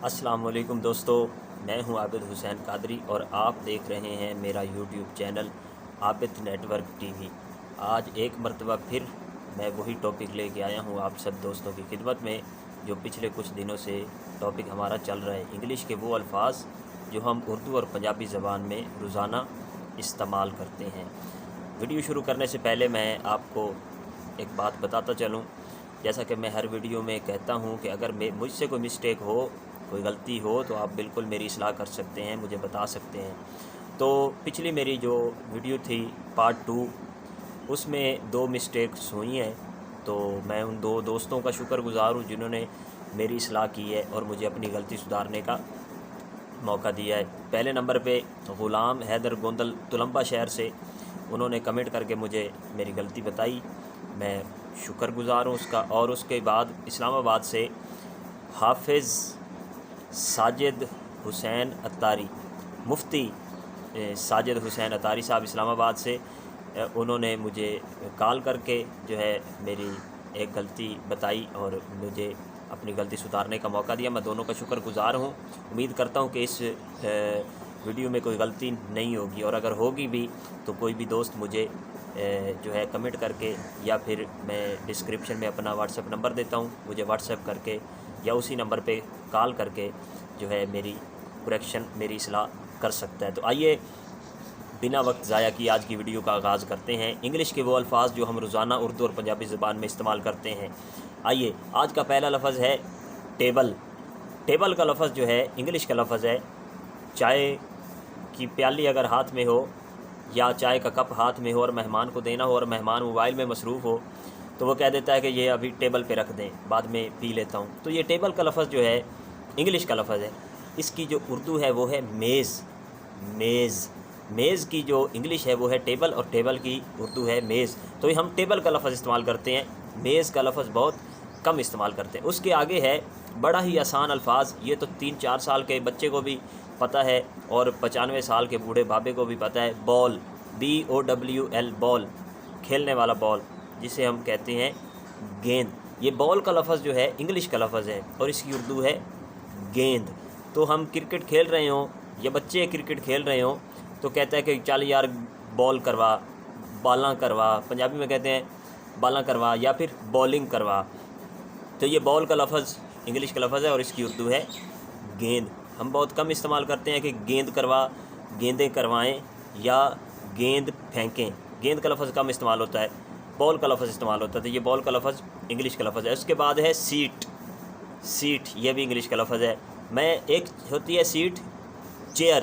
السلام علیکم دوستو، میں ہوں عابد حسین قادری اور آپ دیکھ رہے ہیں میرا یوٹیوب چینل عابد نیٹ ورک ٹی وی۔ آج ایک مرتبہ پھر میں وہی ٹاپک لے کے آیا ہوں آپ سب دوستوں کی خدمت میں، جو پچھلے کچھ دنوں سے ٹاپک ہمارا چل رہا ہے، انگلش کے وہ الفاظ جو ہم اردو اور پنجابی زبان میں روزانہ استعمال کرتے ہیں۔ ویڈیو شروع کرنے سے پہلے میں آپ کو ایک بات بتاتا چلوں، جیسا کہ میں ہر ویڈیو میں کہتا ہوں کہ اگر مجھ سے کوئی مسٹیک ہو، کوئی غلطی ہو تو آپ بالکل میری اصلاح کر سکتے ہیں، مجھے بتا سکتے ہیں۔ تو پچھلی میری جو ویڈیو تھی پارٹ 2، اس میں 2 مسٹیکس ہوئی ہیں، تو میں ان 2 دوستوں کا شکر گزار ہوں جنہوں نے میری اصلاح کی ہے اور مجھے اپنی غلطی سدھارنے کا موقع دیا ہے۔ پہلے نمبر پہ غلام حیدر گوندل تلمبہ شہر سے، انہوں نے کمنٹ کر کے مجھے میری غلطی بتائی، میں شکر گزار ہوں اس کا۔ اور اس کے بعد اسلام آباد سے حافظ ساجد حسین اتاری، مفتی ساجد حسین اتاری صاحب اسلام آباد سے، انہوں نے مجھے کال کر کے جو ہے میری ایک غلطی بتائی اور مجھے اپنی غلطی سدھارنے کا موقع دیا۔ میں دونوں کا شکر گزار ہوں۔ امید کرتا ہوں کہ اس ویڈیو میں کوئی غلطی نہیں ہوگی، اور اگر ہوگی بھی تو کوئی بھی دوست مجھے جو ہے کمنٹ کر کے، یا پھر میں ڈسکرپشن میں اپنا واٹس ایپ نمبر دیتا ہوں، مجھے واٹس ایپ کر کے یا اسی نمبر پہ کال کر کے جو ہے میری کریکشن، میری اصلاح کر سکتا ہے۔ تو آئیے بنا وقت ضائع کیے آج کی ویڈیو کا آغاز کرتے ہیں۔ انگلش کے وہ الفاظ جو ہم روزانہ اردو اور پنجابی زبان میں استعمال کرتے ہیں۔ آئیے، آج کا پہلا لفظ ہے ٹیبل۔ ٹیبل کا لفظ جو ہے انگلش کا لفظ ہے، چائے کی پیالی اگر ہاتھ میں ہو یا چائے کا کپ ہاتھ میں ہو اور مہمان کو دینا ہو اور مہمان موبائل میں مصروف ہو، تو وہ کہہ دیتا ہے کہ یہ ابھی ٹیبل پہ رکھ دیں، بعد میں پی لیتا ہوں۔ تو یہ ٹیبل کا لفظ جو ہے انگلش کا لفظ ہے، اس کی جو اردو ہے وہ ہے میز۔ میز میز کی جو انگلش ہے وہ ہے ٹیبل، اور ٹیبل کی اردو ہے میز۔ تو ہم ٹیبل کا لفظ استعمال کرتے ہیں، میز کا لفظ بہت کم استعمال کرتے ہیں۔ اس کے آگے ہے بڑا ہی آسان الفاظ، یہ تو 3-4 سال کے بچے کو بھی پتہ ہے اور 95 سال کے بوڑھے بابے کو بھی پتہ ہے، بال، BOWL، بال، کھیلنے والا بال، جسے ہم کہتے ہیں گیند۔ یہ بال کا لفظ جو ہے انگلش کا لفظ ہے اور اس کی اردو ہے گیند۔ تو ہم کرکٹ کھیل رہے ہوں یا بچے کرکٹ کھیل رہے ہوں تو کہتا ہے کہ چل یار بال کروا، بالاں کروا، پنجابی میں کہتے ہیں بالاں کروا یا پھر بولنگ کروا۔ تو یہ بال کا لفظ انگلش کا لفظ ہے اور اس کی اردو ہے گیند۔ ہم بہت کم استعمال کرتے ہیں کہ گیند کروا، گیندیں کروائیں یا گیند پھینکیں۔ گیند کا لفظ کم استعمال ہوتا ہے، بال کا لفظ استعمال ہوتا ہے۔ تو یہ بال کا لفظ انگلش کا لفظ ہے۔ اس کے بعد ہے سیٹ۔ سیٹ یہ بھی انگلش کا لفظ ہے۔ ایک ہوتی ہے سیٹ چیئر،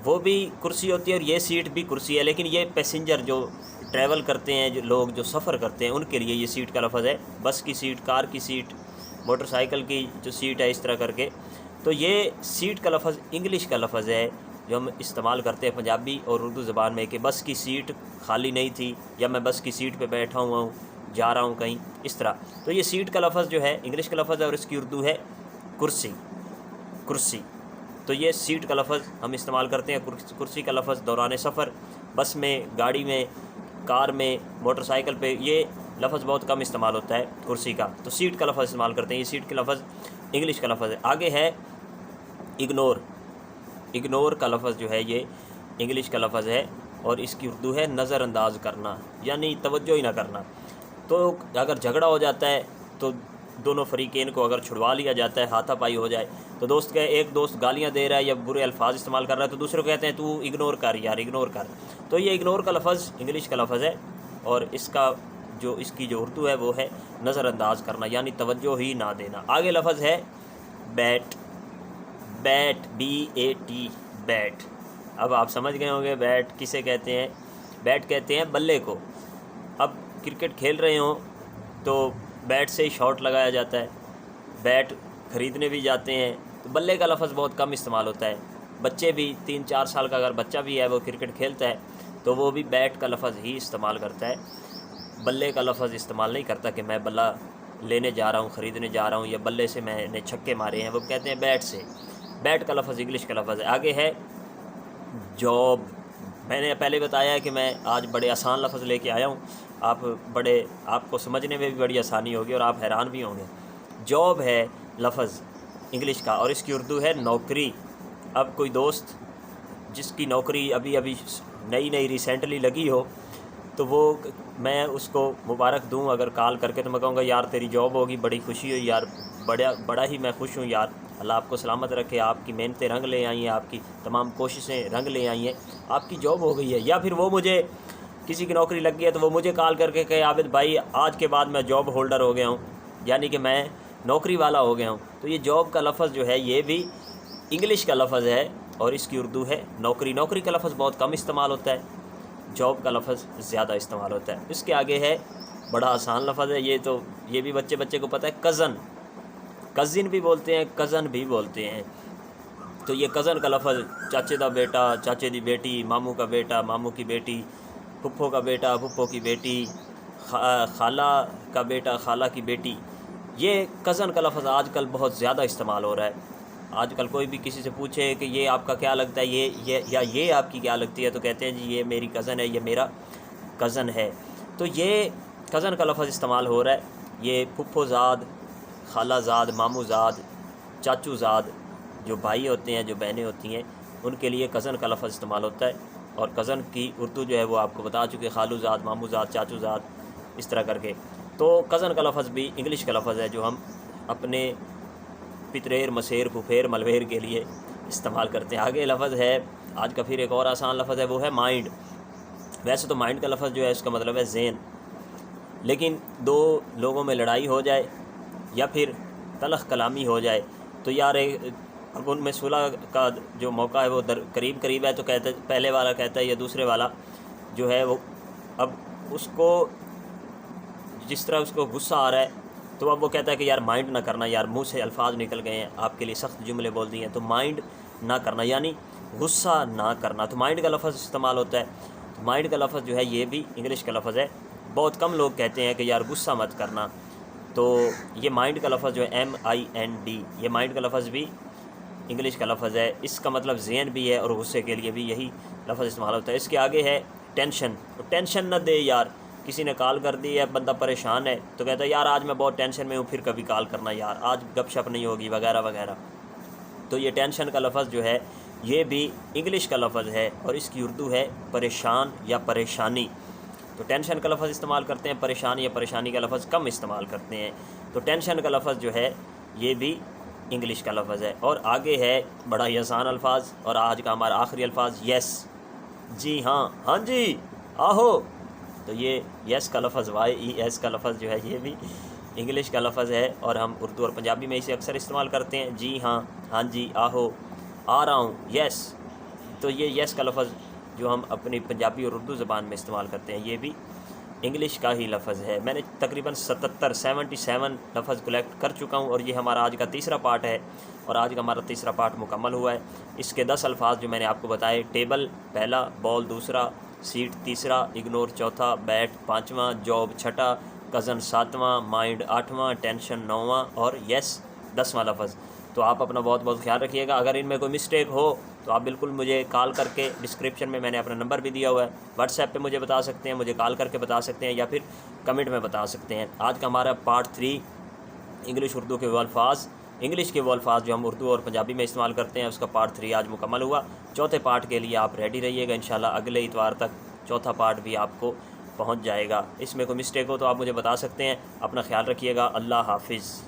وہ بھی کرسی ہوتی ہے اور یہ سیٹ بھی کرسی ہے، لیکن یہ پیسنجر جو ٹریول کرتے ہیں، جو لوگ جو سفر کرتے ہیں ان کے لیے یہ سیٹ کا لفظ ہے۔ بس کی سیٹ، کار کی سیٹ، موٹر سائیکل کی جو سیٹ ہے، اس طرح کر کے۔ تو یہ سیٹ کا لفظ انگلش کا لفظ ہے جو ہم استعمال کرتے ہیں پنجابی اور اردو زبان میں، کہ بس کی سیٹ خالی نہیں تھی، یا میں بس کی سیٹ پہ بیٹھا ہوا ہوں، جا رہا ہوں کہیں، اس طرح۔ تو یہ سیٹ کا لفظ جو ہے انگلش کا لفظ ہے اور اس کی اردو ہے کرسی۔ کرسی، تو یہ سیٹ کا لفظ ہم استعمال کرتے ہیں۔ کرسی کا لفظ دوران سفر، بس میں، گاڑی میں، کار میں، موٹر سائیکل پہ یہ لفظ بہت کم استعمال ہوتا ہے کرسی کا، تو سیٹ کا لفظ استعمال کرتے ہیں۔ یہ سیٹ کا لفظ انگلش کا لفظ ہے۔ آگے ہے اگنور۔ اگنور کا لفظ جو ہے یہ انگلش کا لفظ ہے اور اس کی اردو ہے نظر انداز کرنا، یعنی توجہ ہی نہ کرنا۔ تو اگر جھگڑا ہو جاتا ہے تو دونوں فریقین کو اگر چھڑوا لیا جاتا ہے، ہاتھا پائی ہو جائے، تو ایک دوست گالیاں دے رہا ہے یا برے الفاظ استعمال کر رہا ہے تو دوسرے کو کہتے ہیں تو اگنور کر یار، اگنور کر۔ تو یہ اگنور کا لفظ انگلش کا لفظ ہے اور اس کی جو اردو ہے وہ ہے نظر انداز کرنا، یعنی توجہ ہی نہ دینا۔ آگے لفظ ہے بیٹ۔ Bat, BAT، bat. اب آپ سمجھ گئے ہوں گے بیٹ کسے کہتے ہیں۔ بیٹ کہتے ہیں بلے کو۔ اب کرکٹ کھیل رہے ہوں تو بیٹ سے ہی شاٹ لگایا جاتا ہے، بیٹ خریدنے بھی جاتے ہیں تو بلے کا لفظ بہت کم استعمال ہوتا ہے۔ بچے بھی 3-4 سال کا اگر بچہ بھی ہے وہ کرکٹ کھیلتا ہے تو وہ بھی بیٹ کا لفظ ہی استعمال کرتا ہے، بلے کا لفظ استعمال نہیں کرتا کہ میں بلہ لینے جا رہا ہوں، خریدنے جا رہا ہوں، یا بلے سے میں نے چھکے مارے ہیں، وہ کہتے ہیں بیٹ سے۔ بیٹ کا لفظ انگلش کا لفظ ہے۔ آگے ہے جاب۔ میں نے پہلے بتایا ہے کہ میں آج بڑے آسان لفظ لے کے آیا ہوں، آپ کو سمجھنے میں بھی بڑی آسانی ہوگی اور آپ حیران بھی ہوں گے۔ جاب ہے لفظ، انگلش کا، اور اس کی اردو ہے نوکری۔ اب کوئی دوست جس کی نوکری ابھی نئی ریسنٹلی لگی ہو تو وہ میں اس کو مبارک دوں اگر کال کر کے، تو میں کہوں گا یار تیری جاب ہوگی، بڑی خوشی ہوئی یار، بڑا ہی میں خوش ہوں یار، اللہ آپ کو سلامت رکھے، آپ کی محنتیں رنگ لے آئی ہیں، آپ کی تمام کوششیں رنگ لے آئی ہیں، آپ کی جاب ہو گئی ہے۔ یا پھر وہ مجھے کسی کی نوکری لگ گئی ہے تو وہ مجھے کال کر کے کہے عابد بھائی آج کے بعد میں جاب ہولڈر ہو گیا ہوں، یعنی کہ میں نوکری والا ہو گیا ہوں۔ تو یہ جاب کا لفظ جو ہے یہ بھی انگلش کا لفظ ہے اور اس کی اردو ہے نوکری۔ نوکری کا لفظ بہت کم استعمال ہوتا ہے، جاب کا لفظ زیادہ استعمال ہوتا ہے۔ اس کے آگے ہے بڑا آسان لفظ ہے، یہ بھی بچے کو پتہ ہے، کزن بھی بولتے ہیں، کزن بھی بولتے ہیں۔ تو یہ کزن کا لفظ چاچے دا بیٹا، چاچے دی بیٹی، ماموں کا بیٹا، ماموں کی بیٹی، پھپھو کا بیٹا، پھپھو کی بیٹی، خالہ کا بیٹا، خالہ کی بیٹی۔ یہ کزن کا لفظ آج کل بہت زیادہ استعمال ہو رہا ہے۔ آج کل کوئی بھی کسی سے پوچھے کہ یہ آپ کا کیا لگتا ہے، یہ آپ کی کیا لگتی ہے، تو کہتے ہیں جی یہ میری کزن ہے، یہ میرا کزن ہے۔ تو یہ کزن کا لفظ استعمال ہو رہا ہے۔ یہ پھپھو زاد، خالہ زاد، ماموں زاد، چاچو زاد، جو بھائی ہوتے ہیں، جو بہنیں ہوتی ہیں، ان کے لیے کزن کا لفظ استعمال ہوتا ہے۔ اور کزن کی اردو جو ہے وہ آپ کو بتا چکے، خالو زاد، ماموں زاد، چاچو زاد، اس طرح کر کے۔ تو کزن کا لفظ بھی انگلش کا لفظ ہے جو ہم اپنے پتریر، مسیر، پھوپھیر، ملویر کے لیے استعمال کرتے ہیں۔ آگے لفظ ہے آج کا پھر ایک اور آسان لفظ ہے، وہ ہے مائنڈ۔ ویسے تو مائنڈ کا لفظ جو ہے اس کا مطلب ہے ذہن، لیکن دو لوگوں میں لڑائی ہو جائے یا پھر تلخ کلامی ہو جائے تو یار اب ان میں صلح کا جو موقع ہے وہ قریب ہے، تو کہتے پہلے والا کہتا ہے یا دوسرے والا جو ہے وہ اب اس کو جس طرح اس کو غصہ آ رہا ہے تو اب وہ کہتا ہے کہ یار مائنڈ نہ کرنا، یار منہ سے الفاظ نکل گئے ہیں، آپ کے لیے سخت جملے بول دیے ہیں، تو مائنڈ نہ کرنا یعنی غصہ نہ کرنا۔ تو مائنڈ کا لفظ استعمال ہوتا ہے۔ تو مائنڈ کا لفظ جو ہے یہ بھی انگلش کا لفظ ہے۔ بہت کم لوگ کہتے ہیں کہ یار غصہ مت کرنا، تو یہ مائنڈ کا لفظ جو ہے MIND، یہ مائنڈ کا لفظ بھی انگلش کا لفظ ہے۔ اس کا مطلب ذہن بھی ہے اور غصے کے لیے بھی یہی لفظ استعمال ہوتا ہے۔ اس کے آگے ہے ٹینشن۔ تو ٹینشن نہ دے یار، کسی نے کال کر دی ہے، بندہ پریشان ہے تو کہتا ہے یار آج میں بہت ٹینشن میں ہوں، پھر کبھی کال کرنا یار، آج گپ شپ نہیں ہوگی وغیرہ وغیرہ۔ تو یہ ٹینشن کا لفظ جو ہے یہ بھی انگلش کا لفظ ہے اور اس کی اردو ہے پریشان یا پریشانی۔ تو ٹینشن کا لفظ استعمال کرتے ہیں، پریشان یا پریشانی کا لفظ کم استعمال کرتے ہیں۔ تو ٹینشن کا لفظ جو ہے یہ بھی انگلش کا لفظ ہے۔ اور آگے ہے بڑا ہی آسان الفاظ اور آج کا ہمارا آخری الفاظ یس، جی ہاں، ہاں جی، آہو۔ تو یہ یس کا لفظ YES کا لفظ جو ہے یہ بھی انگلش کا لفظ ہے اور ہم اردو اور پنجابی میں اسے اکثر استعمال کرتے ہیں، جی ہاں، ہاں جی، آہو، آ رہا ہوں، یس۔ تو یہ یس کا لفظ جو ہم اپنی پنجابی اور اردو زبان میں استعمال کرتے ہیں یہ بھی انگلش کا ہی لفظ ہے۔ میں نے تقریباً 77 لفظ کلیکٹ کر چکا ہوں اور یہ ہمارا آج کا تیسرا پارٹ ہے اور آج کا ہمارا تیسرا پارٹ مکمل ہوا ہے۔ اس کے 10 الفاظ جو میں نے آپ کو بتائے، ٹیبل پہلا، بال دوسرا، سیٹ تیسرا، اگنور چوتھا، بیٹ پانچواں، جاب چھٹا، کزن ساتواں، مائنڈ آٹھواں، ٹینشن نوواں اور یس 10واں لفظ۔ تو آپ اپنا بہت بہت خیال رکھیے گا۔ اگر ان میں کوئی مسٹیک ہو تو آپ بالکل مجھے کال کر کے، ڈسکرپشن میں نے اپنا نمبر بھی دیا ہوا ہے، واٹس ایپ پہ مجھے بتا سکتے ہیں، مجھے کال کر کے بتا سکتے ہیں یا پھر کمنٹ میں بتا سکتے ہیں۔ آج کا ہمارا پارٹ 3 انگلش اردو کے وہ الفاظ، انگلش کے وہ الفاظ جو ہم اردو اور پنجابی میں استعمال کرتے ہیں، اس کا پارٹ 3 آج مکمل ہوا۔ چوتھے پارٹ کے لیے آپ ریڈی رہیے گا، انشاءاللہ اگلے اتوار تک چوتھا پارٹ بھی آپ کو پہنچ جائے گا۔ اس میں کوئی مسٹیک ہو تو آپ مجھے بتا سکتے ہیں۔ اپنا خیال رکھیے گا، اللہ حافظ۔